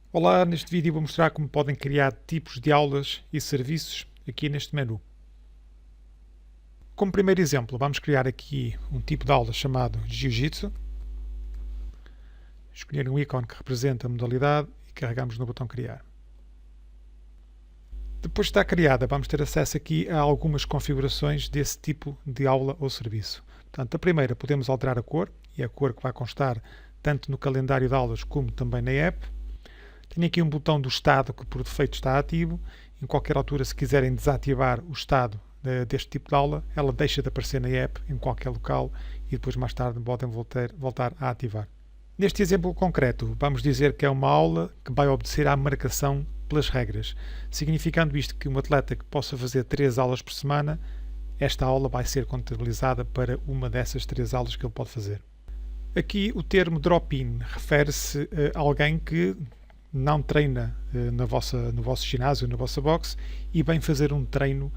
Olá, neste vídeo vou mostrar como podem criar tipos de aulas e serviços aqui neste menu. Como primeiro exemplo, vamos criar aqui um tipo de aula chamado Jiu-Jitsu. Escolher um ícone que representa a modalidade e carregamos no botão criar. Depois de estar criada, vamos ter acesso aqui a algumas configurações desse tipo de aula ou serviço. Portanto, a primeira, podemos alterar a cor, e a cor que vai constar tanto no calendário de aulas como também na app. Tenho aqui um botão do estado que por defeito está ativo. Em qualquer altura, se quiserem desativar o estado deste tipo de aula, ela deixa de aparecer na app em qualquer local e depois mais tarde podem voltar a ativar. Neste exemplo concreto, vamos dizer que é uma aula que vai obedecer à marcação pelas regras, significando isto que um atleta que possa fazer 3 aulas por semana, esta aula vai ser contabilizada para uma dessas 3 aulas que ele pode fazer. Aqui o termo drop-in refere-se a alguém que não treina no vosso ginásio, na vossa box, e vem fazer um treino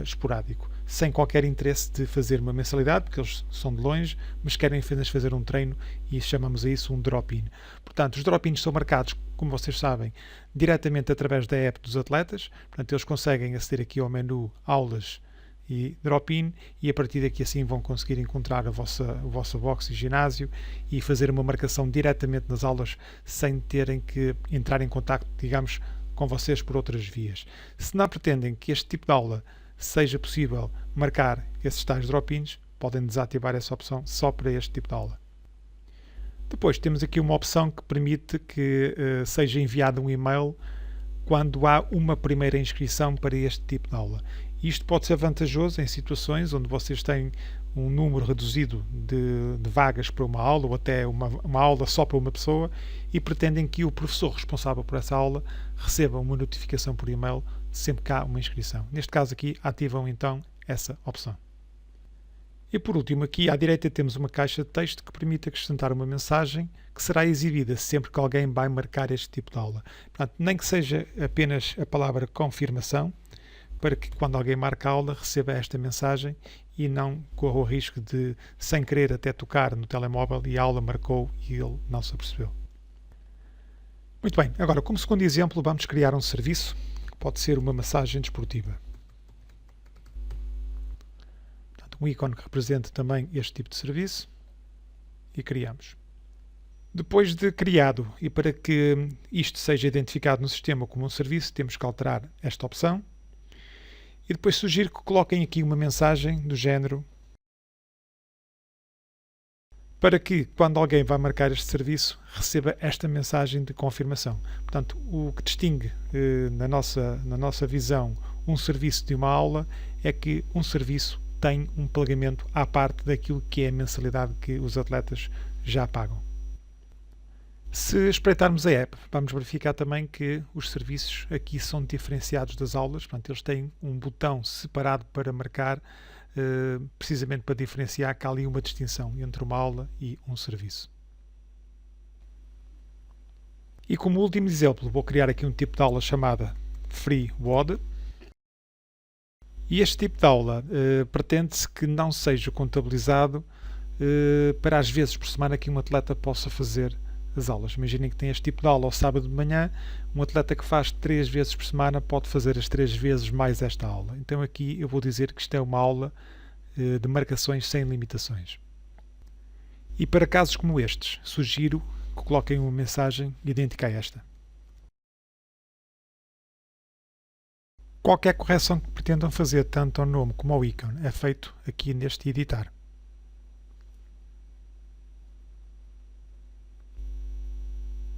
esporádico, sem qualquer interesse de fazer uma mensalidade, porque eles são de longe, mas querem apenas fazer um treino e chamamos a isso um drop-in. Portanto, os drop-ins são marcados, como vocês sabem, diretamente através da app dos atletas. Portanto, eles conseguem aceder aqui ao menu Aulas e drop-in, e a partir daqui assim vão conseguir encontrar a vossa box e ginásio e fazer uma marcação diretamente nas aulas sem terem que entrar em contacto, digamos, com vocês por outras vias. Se não pretendem que este tipo de aula seja possível marcar esses tais drop-ins, podem desativar essa opção só para este tipo de aula. Depois temos aqui uma opção que permite que seja enviado um e-mail quando há uma primeira inscrição para este tipo de aula. Isto pode ser vantajoso em situações onde vocês têm um número reduzido de vagas para uma aula ou até uma aula só para uma pessoa e pretendem que o professor responsável por essa aula receba uma notificação por e-mail sempre que há uma inscrição. Neste caso aqui, ativam então essa opção. E por último, aqui à direita temos uma caixa de texto que permite acrescentar uma mensagem que será exibida sempre que alguém vai marcar este tipo de aula. Portanto, nem que seja apenas a palavra confirmação, para que quando alguém marca a aula receba esta mensagem e não corra o risco de, sem querer, até tocar no telemóvel e a aula marcou e ele não se apercebeu. Muito bem, agora como segundo exemplo vamos criar um serviço que pode ser uma massagem desportiva. Portanto, um ícone que represente também este tipo de serviço e criamos. Depois de criado e para que isto seja identificado no sistema como um serviço, temos que alterar esta opção. E depois sugiro que coloquem aqui uma mensagem do género para que, quando alguém vai marcar este serviço, receba esta mensagem de confirmação. Portanto, o que distingue na nossa visão um serviço de uma aula é que um serviço tem um pagamento à parte daquilo que é a mensalidade que os atletas já pagam. Se espreitarmos a app, vamos verificar também que os serviços aqui são diferenciados das aulas. Portanto, eles têm um botão separado para marcar, precisamente para diferenciar que há ali uma distinção entre uma aula e um serviço. E como último exemplo, vou criar aqui um tipo de aula chamada Free WOD. E este tipo de aula pretende-se que não seja contabilizado para as vezes por semana que um atleta possa fazer as aulas. Imaginem que tem este tipo de aula ao sábado de manhã, um atleta que faz 3 vezes por semana pode fazer as 3 vezes mais esta aula. Então aqui eu vou dizer que isto é uma aula de marcações sem limitações. E para casos como estes, sugiro que coloquem uma mensagem idêntica a esta. Qualquer correção que pretendam fazer, tanto ao nome como ao ícone, é feito aqui neste editar.